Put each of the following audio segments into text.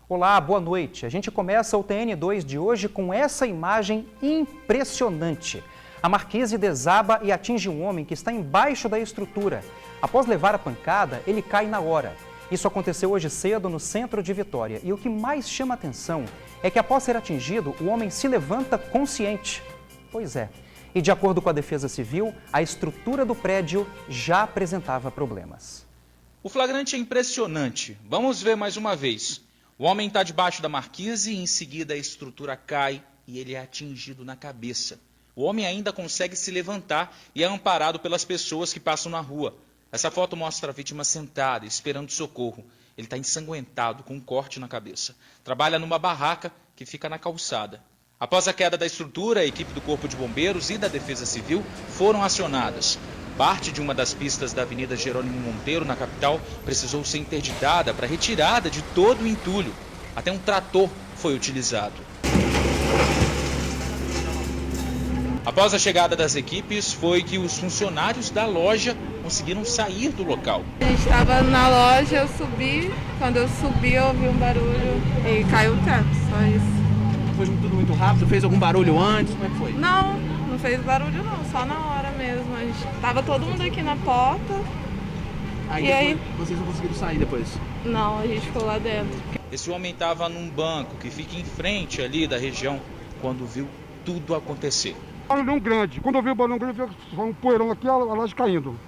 Olá, boa noite. A gente começa o TN2 de hoje com essa imagem impressionante. A marquise desaba e atinge um homem que está embaixo da estrutura. Após levar a pancada, ele cai na hora. Isso aconteceu hoje cedo no centro de Vitória. E o que mais chama a atenção é que após ser atingido, o homem se levanta consciente. Pois é. E de acordo com a Defesa Civil, a estrutura do prédio já apresentava problemas. O flagrante é impressionante. Vamos ver mais uma vez. O homem está debaixo da marquise e em seguida a estrutura cai e ele é atingido na cabeça. O homem ainda consegue se levantar e é amparado pelas pessoas que passam na rua. Essa foto mostra a vítima sentada, esperando socorro. Ele está ensanguentado, com um corte na cabeça. Trabalha numa barraca que fica na calçada. Após a queda da estrutura, a equipe do Corpo de Bombeiros e da Defesa Civil foram acionadas. Parte de uma das pistas da Avenida Jerônimo Monteiro, na capital, precisou ser interditada para retirada de todo o entulho. Até um trator foi utilizado. Após a chegada das equipes, foi que os funcionários da loja conseguiram sair do local. A gente estava na loja, eu subi. Quando eu subi, eu ouvi um barulho e caiu o teto, só isso. Foi tudo muito rápido? Fez algum barulho antes? Como é que foi? Não fez barulho não, só na hora mesmo. A gente tava todo mundo aqui na porta. Aí vocês não conseguiram sair depois? Não, a gente ficou lá dentro. Esse homem estava num banco que fica em frente ali da região quando viu tudo acontecer. Barulhão grande. Quando eu vi o barulhão grande, eu vi um poeirão aqui, a laje caindo.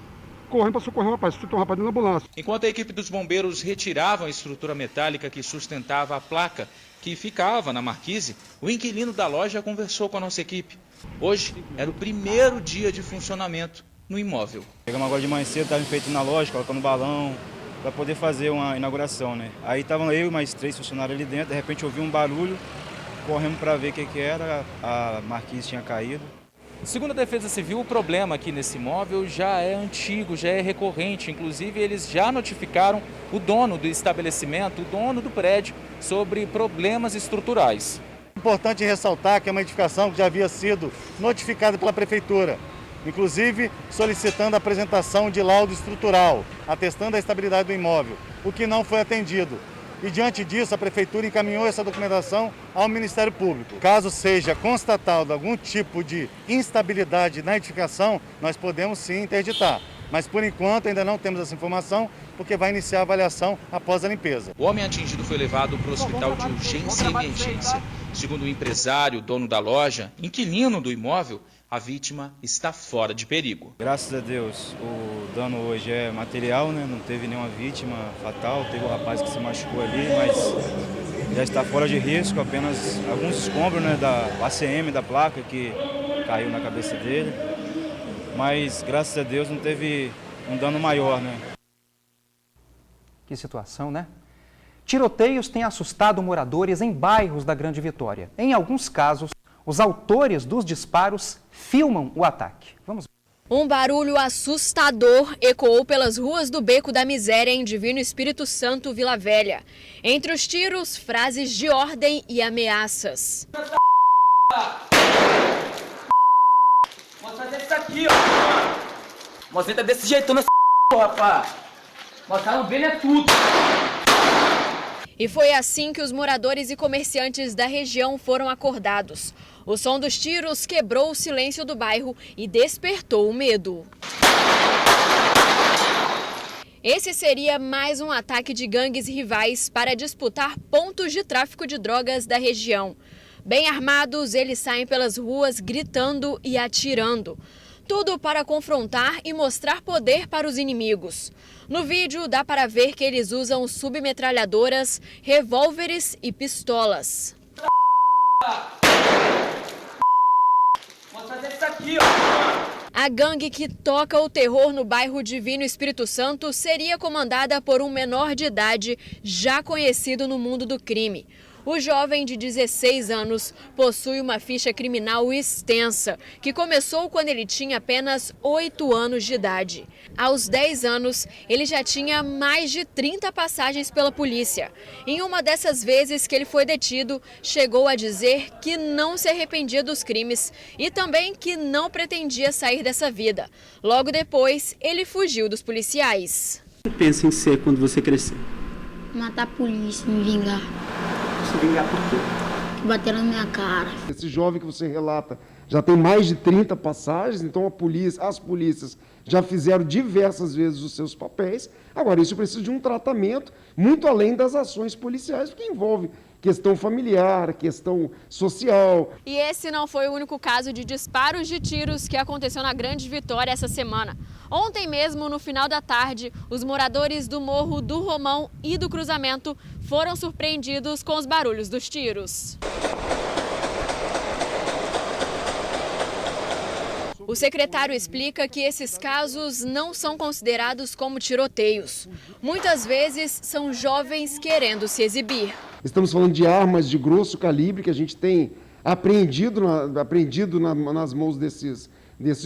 Correndo para socorrer o rapaz, chutou o rapaz dentro da ambulância. Enquanto a equipe dos bombeiros retiravam a estrutura metálica que sustentava a placa que ficava na marquise, o inquilino da loja conversou com a nossa equipe. Hoje era o primeiro dia de funcionamento no imóvel. Chegamos agora de manhã cedo, estava feito na loja, colocando balão para poder fazer uma inauguração, né? Aí estavam eu e mais 3 funcionários ali dentro, de repente ouvi um barulho, corremos para ver o que era, a marquise tinha caído. Segundo a Defesa Civil, o problema aqui nesse imóvel já é antigo, já é recorrente. Inclusive, eles já notificaram o dono do estabelecimento, o dono do prédio, sobre problemas estruturais. Importante ressaltar que é uma edificação que já havia sido notificada pela Prefeitura, inclusive solicitando a apresentação de laudo estrutural, atestando a estabilidade do imóvel, o que não foi atendido. E diante disso, a Prefeitura encaminhou essa documentação ao Ministério Público. Caso seja constatado algum tipo de instabilidade na edificação, nós podemos sim interditar. Mas por enquanto ainda não temos essa informação, porque vai iniciar a avaliação após a limpeza. O homem atingido foi levado para o hospital de urgência e emergência. Segundo o empresário, dono da loja, inquilino do imóvel, a vítima está fora de perigo. Graças a Deus, o dano hoje é material, né? Não teve nenhuma vítima fatal, teve um rapaz que se machucou ali, mas já está fora de risco, apenas alguns escombros, né, da ACM, da placa que caiu na cabeça dele. Mas graças a Deus não teve um dano maior, né? Que situação, né? Tiroteios têm assustado moradores em bairros da Grande Vitória. Em alguns casos, os autores dos disparos filmam o ataque. Vamos ver. Um barulho assustador ecoou pelas ruas do Beco da Miséria em Divino Espírito Santo, Vila Velha. Entre os tiros, frases de ordem e ameaças. Mostra desse aqui, ó. Mostra desse jeito nessa rapaz. Mostra bem é tudo. E foi assim que os moradores e comerciantes da região foram acordados. O som dos tiros quebrou o silêncio do bairro e despertou o medo. Esse seria mais um ataque de gangues rivais para disputar pontos de tráfico de drogas da região. Bem armados, eles saem pelas ruas gritando e atirando. Tudo para confrontar e mostrar poder para os inimigos. No vídeo dá para ver que eles usam submetralhadoras, revólveres e pistolas. A gangue que toca o terror no bairro Divino Espírito Santo seria comandada por um menor de idade já conhecido no mundo do crime. O jovem de 16 anos possui uma ficha criminal extensa, que começou quando ele tinha apenas 8 anos de idade. Aos 10 anos, ele já tinha mais de 30 passagens pela polícia. Em uma dessas vezes que ele foi detido, chegou a dizer que não se arrependia dos crimes e também que não pretendia sair dessa vida. Logo depois, ele fugiu dos policiais. O que você pensa em ser quando você crescer? Matar a polícia, me vingar. Se vingar por quê? Que bateram na minha cara. Esse jovem que você relata já tem mais de 30 passagens, então as polícias já fizeram diversas vezes os seus papéis. Agora, isso precisa de um tratamento muito além das ações policiais, porque envolve questão familiar, questão social. E esse não foi o único caso de disparos de tiros que aconteceu na Grande Vitória essa semana. Ontem mesmo, no final da tarde, os moradores do Morro do Romão e do Cruzamento foram surpreendidos com os barulhos dos tiros. O secretário explica que esses casos não são considerados como tiroteios. Muitas vezes são jovens querendo se exibir. Estamos falando de armas de grosso calibre que a gente tem apreendido nas mãos desses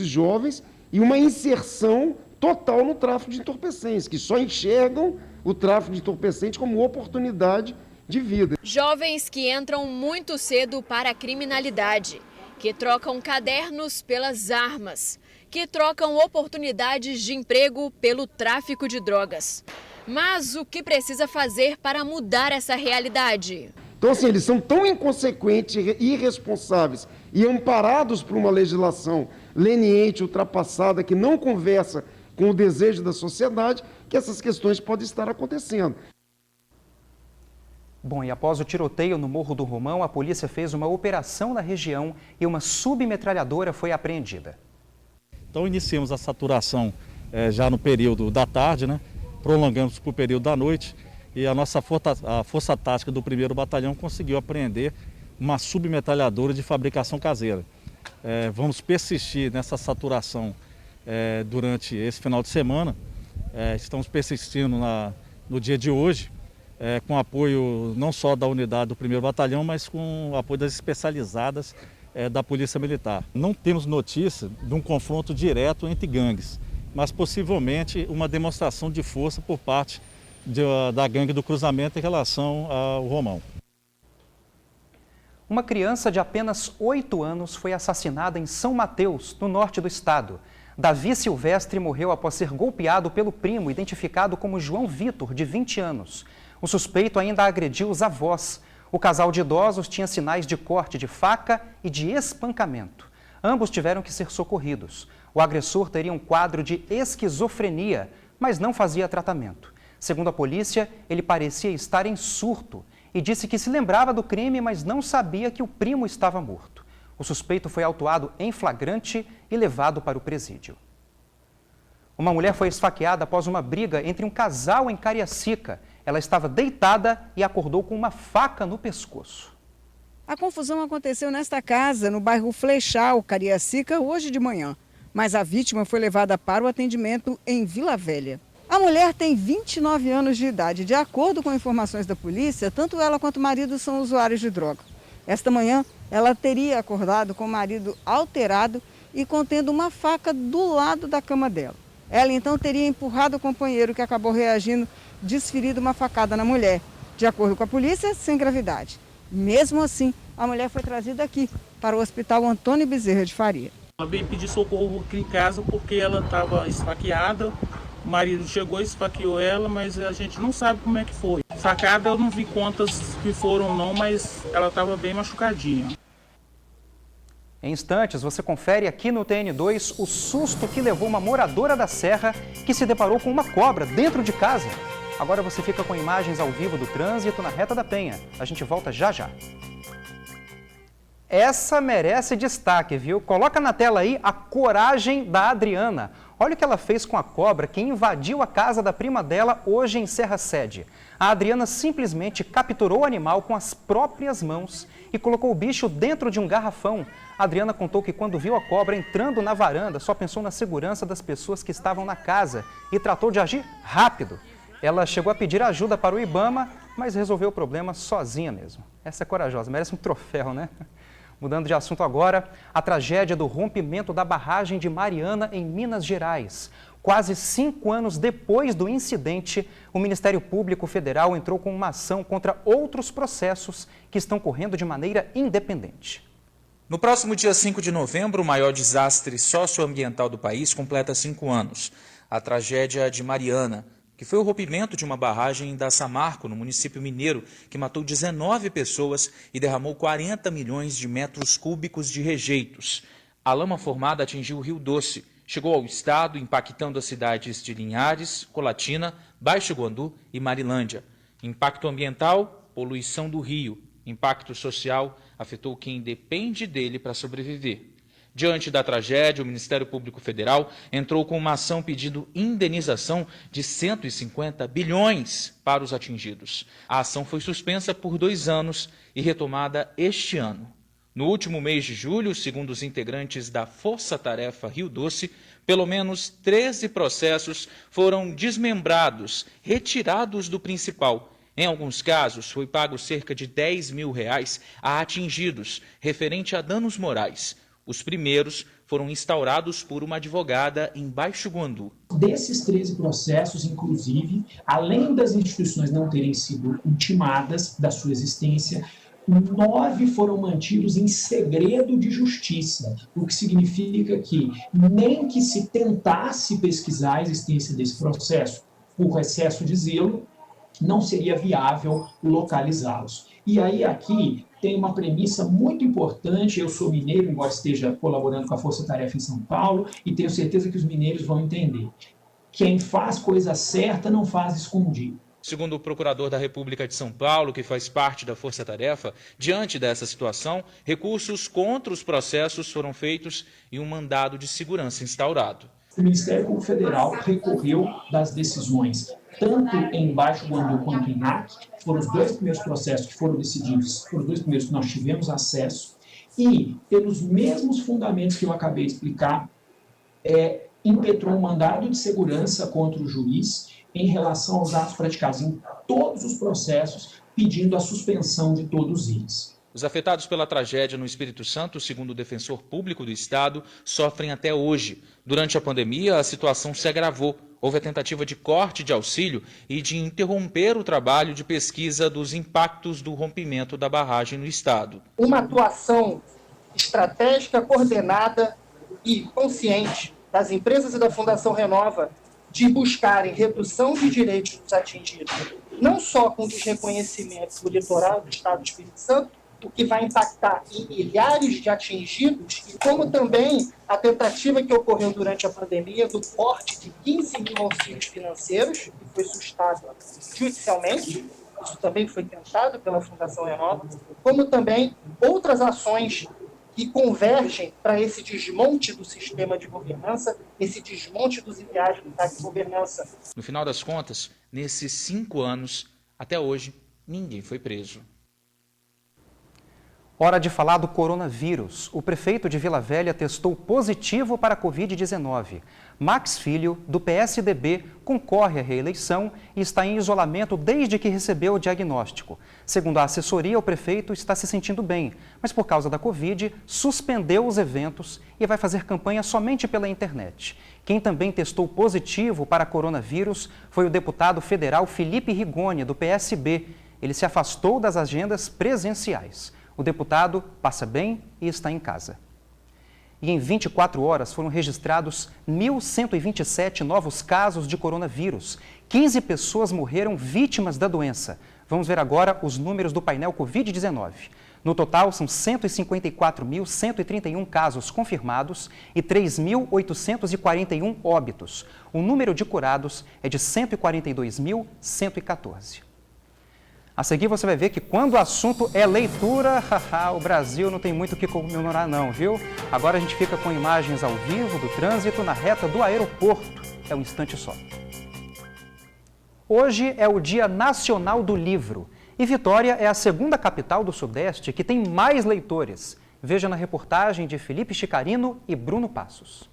jovens e uma inserção total no tráfico de entorpecentes, que só enxergam o tráfico de entorpecentes como oportunidade de vida. Jovens que entram muito cedo para a criminalidade, que trocam cadernos pelas armas, que trocam oportunidades de emprego pelo tráfico de drogas. Mas o que precisa fazer para mudar essa realidade? Então, assim, eles são tão inconsequentes e irresponsáveis e amparados por uma legislação leniente, ultrapassada, que não conversa com o desejo da sociedade, que essas questões podem estar acontecendo. Bom, e após o tiroteio no Morro do Romão, a polícia fez uma operação na região e uma submetralhadora foi apreendida. Então iniciamos a saturação já no período da tarde, né? Prolongamos para o período da noite e a nossa força tática do 1º Batalhão conseguiu apreender uma submetralhadora de fabricação caseira. Vamos persistir nessa saturação durante esse final de semana. Estamos persistindo no dia de hoje, com apoio não só da unidade do 1º Batalhão, mas com o apoio das especializadas da Polícia Militar. Não temos notícia de um confronto direto entre gangues, mas possivelmente uma demonstração de força por parte da gangue do Cruzamento em relação ao Romão. Uma criança de apenas 8 anos foi assassinada em São Mateus, no norte do estado. Davi Silvestre morreu após ser golpeado pelo primo, identificado como João Vitor, de 20 anos. O suspeito ainda agrediu os avós. O casal de idosos tinha sinais de corte de faca e de espancamento. Ambos tiveram que ser socorridos. O agressor teria um quadro de esquizofrenia, mas não fazia tratamento. Segundo a polícia, ele parecia estar em surto e disse que se lembrava do crime, mas não sabia que o primo estava morto. O suspeito foi autuado em flagrante e levado para o presídio. Uma mulher foi esfaqueada após uma briga entre um casal em Cariacica. Ela estava deitada e acordou com uma faca no pescoço. A confusão aconteceu nesta casa, no bairro Flechal, Cariacica, hoje de manhã. Mas a vítima foi levada para o atendimento em Vila Velha. A mulher tem 29 anos de idade. De acordo com informações da polícia, tanto ela quanto o marido são usuários de droga. Esta manhã, ela teria acordado com o marido alterado e contendo uma faca do lado da cama dela. Ela então teria empurrado o companheiro, que acabou reagindo, desferido uma facada na mulher. De acordo com a polícia, sem gravidade. Mesmo assim, a mulher foi trazida aqui, para o Hospital Antônio Bezerra de Faria. Ela veio pedir socorro aqui em casa porque ela estava esfaqueada. O marido chegou e esfaqueou ela, mas a gente não sabe como é que foi. Facada eu não vi quantas que foram não, mas ela estava bem machucadinha. Em instantes, você confere aqui no TN2 o susto que levou uma moradora da Serra que se deparou com uma cobra dentro de casa. Agora você fica com imagens ao vivo do trânsito na Reta da Penha. A gente volta já já. Essa merece destaque, viu? Coloca na tela aí a coragem da Adriana. Olha o que ela fez com a cobra que invadiu a casa da prima dela hoje em Serra Sede. A Adriana simplesmente capturou o animal com as próprias mãos e colocou o bicho dentro de um garrafão. A Adriana contou que quando viu a cobra entrando na varanda, só pensou na segurança das pessoas que estavam na casa e tratou de agir rápido. Ela chegou a pedir ajuda para o Ibama, mas resolveu o problema sozinha mesmo. Essa é corajosa, merece um troféu, né? Mudando de assunto agora, a tragédia do rompimento da barragem de Mariana, em Minas Gerais. Quase 5 anos depois do incidente, o Ministério Público Federal entrou com uma ação contra outros processos que estão correndo de maneira independente. No próximo dia 5 de novembro, o maior desastre socioambiental do país completa 5 anos. A tragédia de Mariana, que foi o rompimento de uma barragem da Samarco, no município mineiro, que matou 19 pessoas e derramou 40 milhões de metros cúbicos de rejeitos. A lama formada atingiu o Rio Doce, chegou ao estado, impactando as cidades de Linhares, Colatina, Baixo Guandu e Marilândia. Impacto ambiental, poluição do rio. Impacto social, afetou quem depende dele para sobreviver. Diante da tragédia, o Ministério Público Federal entrou com uma ação pedindo indenização de 150 bilhões para os atingidos. A ação foi suspensa por 2 anos e retomada este ano. No último mês de julho, segundo os integrantes da Força Tarefa Rio Doce, pelo menos 13 processos foram desmembrados, retirados do principal. Em alguns casos, foi pago cerca de R$10 mil a atingidos, referente a danos morais. Os primeiros foram instaurados por uma advogada em Baixo Guandu. Desses 13 processos, inclusive, além das instituições não terem sido ultimadas da sua existência, 9 foram mantidos em segredo de justiça, o que significa que nem que se tentasse pesquisar a existência desse processo por excesso de zelo, não seria viável localizá-los. E aí aqui tem uma premissa muito importante, eu sou mineiro, embora esteja colaborando com a Força Tarefa em São Paulo, e tenho certeza que os mineiros vão entender. Quem faz coisa certa não faz escondido. Segundo o procurador da República de São Paulo, que faz parte da Força Tarefa, diante dessa situação, recursos contra os processos foram feitos e um mandado de segurança instaurado. O Ministério Público Federal recorreu das decisões, tanto em Baixo Guandu quanto em NAC, foram os 2 primeiros processos que foram decididos, foram os 2 primeiros que nós tivemos acesso, e pelos mesmos fundamentos que eu acabei de explicar, impetrou um mandado de segurança contra o juiz em relação aos atos praticados em todos os processos, pedindo a suspensão de todos eles. Os afetados pela tragédia no Espírito Santo, segundo o defensor público do Estado, sofrem até hoje. Durante a pandemia, a situação se agravou. Houve a tentativa de corte de auxílio e de interromper o trabalho de pesquisa dos impactos do rompimento da barragem no Estado. Uma atuação estratégica, coordenada e consciente das empresas e da Fundação Renova de buscarem redução de direitos dos atingidos, não só com o desreconhecimento do litoral do Estado do Espírito Santo, o que vai impactar em milhares de atingidos, e como também a tentativa que ocorreu durante a pandemia do corte de 15 mil auxílios financeiros, que foi sustado judicialmente, isso também foi tentado pela Fundação Renova, como também outras ações que convergem para esse desmonte do sistema de governança, esse desmonte dos ideais de governança. No final das contas, nesses 5 anos, até hoje, ninguém foi preso. Hora de falar do coronavírus. O prefeito de Vila Velha testou positivo para a Covid-19. Max Filho, do PSDB, concorre à reeleição e está em isolamento desde que recebeu o diagnóstico. Segundo a assessoria, o prefeito está se sentindo bem, mas por causa da Covid, suspendeu os eventos e vai fazer campanha somente pela internet. Quem também testou positivo para coronavírus foi o deputado federal Felipe Rigoni, do PSB. Ele se afastou das agendas presenciais. O deputado passa bem e está em casa. E em 24 horas foram registrados 1.127 novos casos de coronavírus. 15 pessoas morreram vítimas da doença. Vamos ver agora os números do painel Covid-19. No total, são 154.131 casos confirmados e 3.841 óbitos. O número de curados é de 142.114. A seguir você vai ver que quando o assunto é leitura, o Brasil não tem muito o que comemorar não, viu? Agora a gente fica com imagens ao vivo do trânsito na reta do aeroporto. É um instante só. Hoje é o Dia Nacional do Livro e Vitória é a segunda capital do Sudeste que tem mais leitores. Veja na reportagem de Felipe Chicarino e Bruno Passos.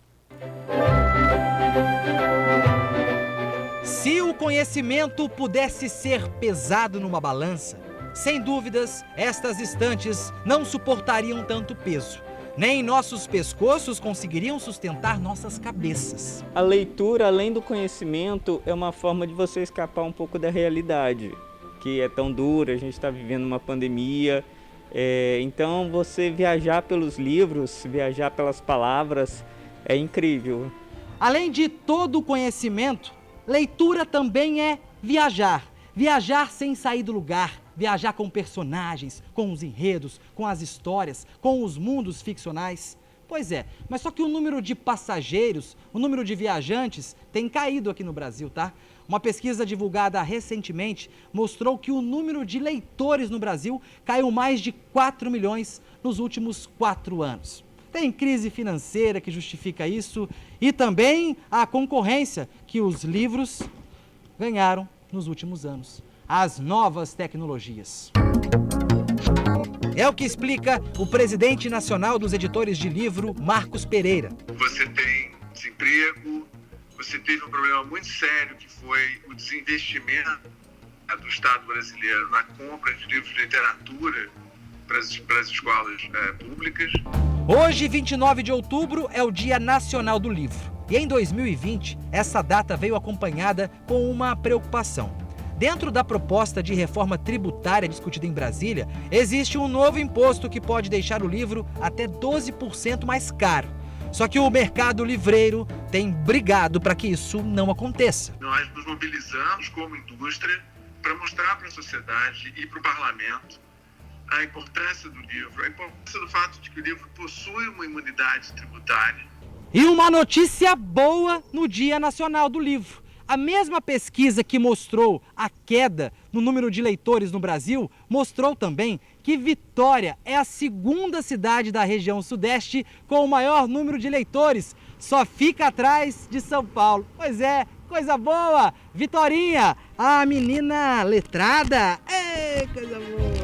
Se o conhecimento pudesse ser pesado numa balança, sem dúvidas, estas estantes não suportariam tanto peso. Nem nossos pescoços conseguiriam sustentar nossas cabeças. A leitura, além do conhecimento, é uma forma de você escapar um pouco da realidade, que é tão dura, a gente está vivendo uma pandemia. Então, você viajar pelos livros, viajar pelas palavras, é incrível. Além de todo o conhecimento, Leitura também é viajar. Viajar sem sair do lugar. Viajar com personagens, com os enredos, com as histórias, com os mundos ficcionais. Pois é, mas só que o número de passageiros, o número de viajantes tem caído aqui no Brasil, tá? Uma pesquisa divulgada recentemente mostrou que o número de leitores no Brasil caiu mais de 4 milhões nos últimos 4 anos. Tem crise financeira que justifica isso e também a concorrência que os livros ganharam nos últimos anos. As novas tecnologias. É o que explica o presidente nacional dos editores de livro, Marcos Pereira. Você tem desemprego, você teve um problema muito sério que foi o desinvestimento do Estado brasileiro na compra de livros de literatura para as escolas públicas. Hoje, 29 de outubro, é o Dia Nacional do Livro. E em 2020, essa data veio acompanhada com uma preocupação. Dentro da proposta de reforma tributária discutida em Brasília, existe um novo imposto que pode deixar o livro até 12% mais caro. Só que o mercado livreiro tem brigado para que isso não aconteça. Nós nos mobilizamos como indústria para mostrar para a sociedade e para o parlamento a importância do livro, a importância do fato de que o livro possui uma imunidade tributária. E uma notícia boa no Dia Nacional do Livro. A mesma pesquisa que mostrou a queda no número de leitores no Brasil, mostrou também que Vitória é a segunda cidade da região sudeste com o maior número de leitores. Só fica atrás de São Paulo. Pois é, coisa boa! Vitorinha, a menina letrada. Ei, coisa boa!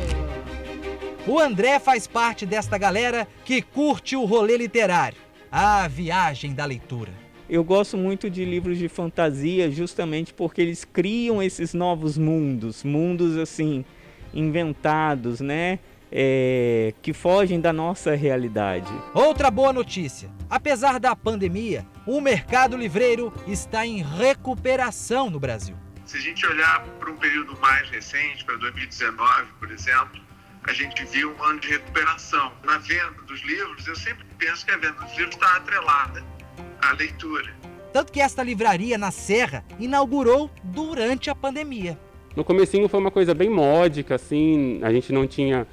O André faz parte desta galera que curte o rolê literário, a viagem da leitura. Eu gosto muito de livros de fantasia justamente porque eles criam esses novos mundos, mundos assim, inventados, né? Que fogem da nossa realidade. Outra boa notícia, apesar da pandemia, o mercado livreiro está em recuperação no Brasil. Se a gente olhar para um período mais recente, para 2019, por exemplo, a gente viu um ano de recuperação. Na venda dos livros, eu sempre penso que a venda dos livros está atrelada à leitura. Tanto que esta livraria na Serra inaugurou durante a pandemia. No comecinho foi uma coisa bem módica, assim, a gente não tinha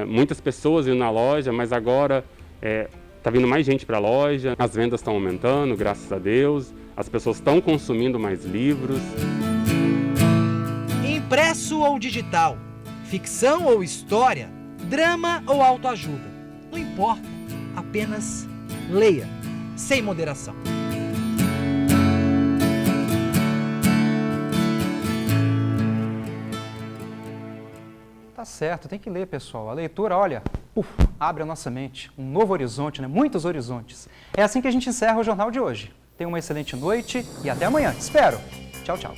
muitas pessoas indo na loja, mas agora está vindo mais gente para a loja, as vendas estão aumentando, graças a Deus, as pessoas estão consumindo mais livros. Impresso ou digital, ficção ou história, drama ou autoajuda, não importa, apenas leia, sem moderação. Tá certo, tem que ler, pessoal. A leitura, olha, abre a nossa mente, um novo horizonte, né? Muitos horizontes. É assim que a gente encerra o jornal de hoje. Tenha uma excelente noite e até amanhã. Te espero. Tchau, tchau.